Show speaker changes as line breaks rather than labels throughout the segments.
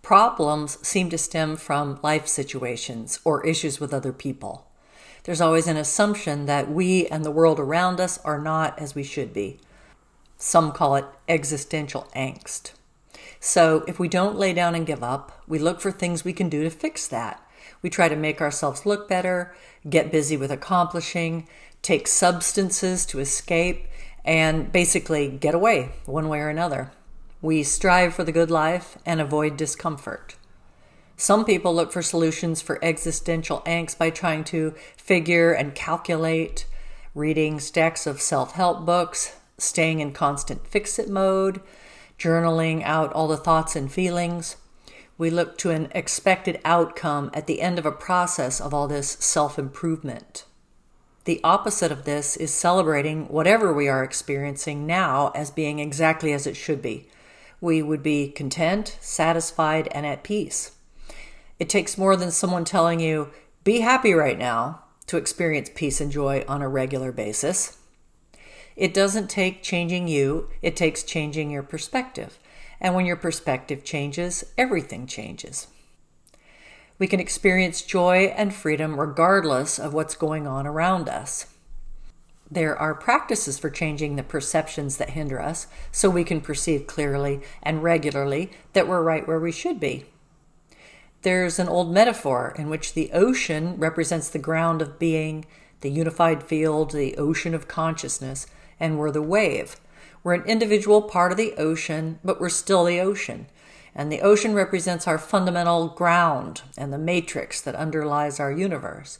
Problems seem to stem from life situations or issues with other people. There's always an assumption that we and the world around us are not as we should be. Some call it existential angst. So if we don't lay down and give up, we look for things we can do to fix that. We try to make ourselves look better, get busy with accomplishing, take substances to escape, and basically get away one way or another. We strive for the good life and avoid discomfort. Some people look for solutions for existential angst by trying to figure and calculate, reading stacks of self-help books, staying in constant fix-it mode, journaling out all the thoughts and feelings. We look to an expected outcome at the end of a process of all this self-improvement. The opposite of this is celebrating whatever we are experiencing now as being exactly as it should be. We would be content, satisfied, and at peace. It takes more than someone telling you, be happy right now, to experience peace and joy on a regular basis. It doesn't take changing you, it takes changing your perspective. And when your perspective changes, everything changes. We can experience joy and freedom regardless of what's going on around us. There are practices for changing the perceptions that hinder us so we can perceive clearly and regularly that we're right where we should be. There's an old metaphor in which the ocean represents the ground of being, the unified field, the ocean of consciousness, and we're the wave. We're an individual part of the ocean, but we're still the ocean. And the ocean represents our fundamental ground and the matrix that underlies our universe.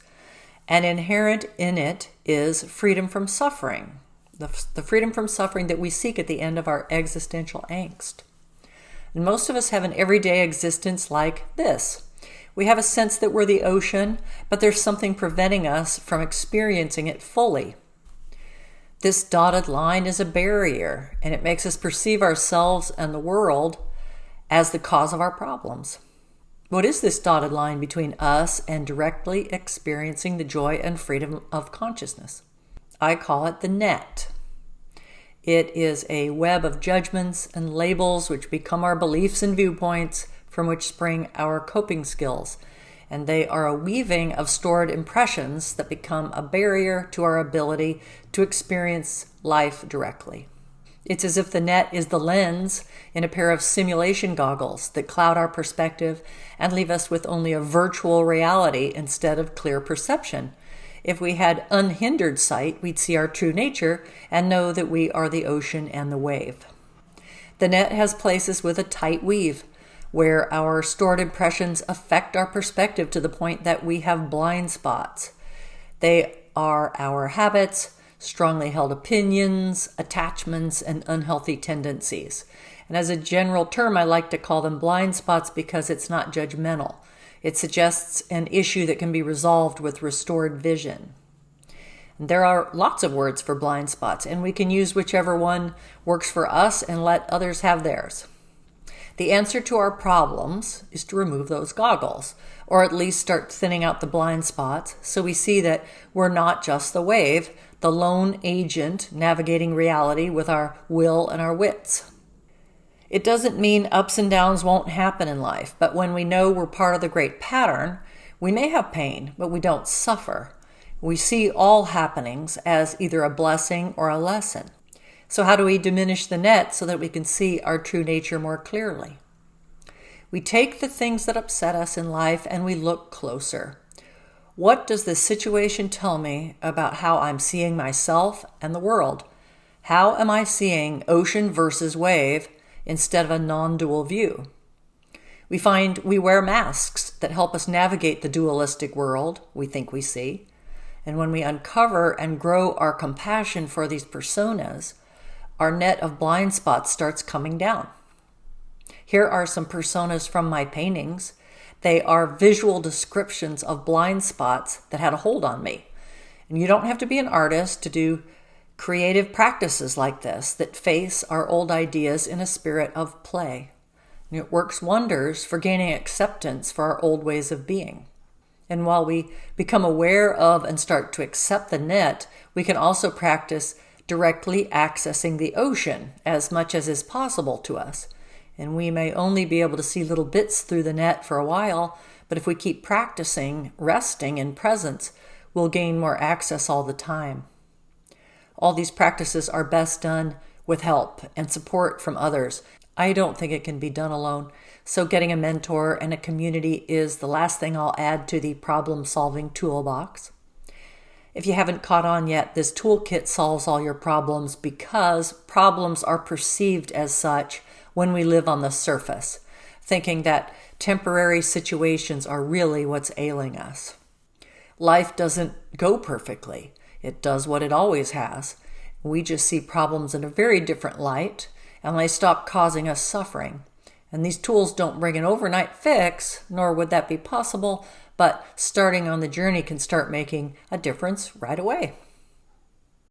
And inherent in it is freedom from suffering, the freedom from suffering that we seek at the end of our existential angst. And most of us have an everyday existence like this. We have a sense that we're the ocean, but there's something preventing us from experiencing it fully. This dotted line is a barrier, and it makes us perceive ourselves and the world as the cause of our problems. What is this dotted line between us and directly experiencing the joy and freedom of consciousness? I call it the net. It is a web of judgments and labels which become our beliefs and viewpoints from which spring our coping skills. And they are a weaving of stored impressions that become a barrier to our ability to experience life directly. It's as if the net is the lens in a pair of simulation goggles that cloud our perspective and leave us with only a virtual reality instead of clear perception. If we had unhindered sight, we'd see our true nature and know that we are the ocean and the wave. The net has places with a tight weave, where our stored impressions affect our perspective to the point that we have blind spots. They are our habits, strongly held opinions, attachments, and unhealthy tendencies. And as a general term, I like to call them blind spots because it's not judgmental. It suggests an issue that can be resolved with restored vision. And there are lots of words for blind spots, and we can use whichever one works for us and let others have theirs. The answer to our problems is to remove those goggles, or at least start thinning out the blind spots so we see that we're not just the wave, the lone agent navigating reality with our will and our wits. It doesn't mean ups and downs won't happen in life, but when we know we're part of the great pattern, we may have pain, but we don't suffer. We see all happenings as either a blessing or a lesson. So how do we diminish the net so that we can see our true nature more clearly? We take the things that upset us in life and we look closer. What does this situation tell me about how I'm seeing myself and the world? How am I seeing ocean versus wave instead of a non-dual view? We find we wear masks that help us navigate the dualistic world we think we see. And when we uncover and grow our compassion for these personas, our net of blind spots starts coming down. Here are some personas from my paintings. They are visual descriptions of blind spots that had a hold on me. And you don't have to be an artist to do creative practices like this that face our old ideas in a spirit of play. And it works wonders for gaining acceptance for our old ways of being. And while we become aware of and start to accept the net, we can also practice directly accessing the ocean as much as is possible to us. and we may only be able to see little bits through the net for a while, but if we keep practicing resting in presence, we'll gain more access all the time. All these practices are best done with help and support from others. I don't think it can be done alone, so getting a mentor and a community is the last thing I'll add to the problem-solving toolbox. If you haven't caught on yet, this toolkit solves all your problems because problems are perceived as such when we live on the surface, thinking that temporary situations are really what's ailing us. Life doesn't go perfectly. It does what it always has. We just see problems in a very different light, and they stop causing us suffering. And these tools don't bring an overnight fix, nor would that be possible, but starting on the journey can start making a difference right away.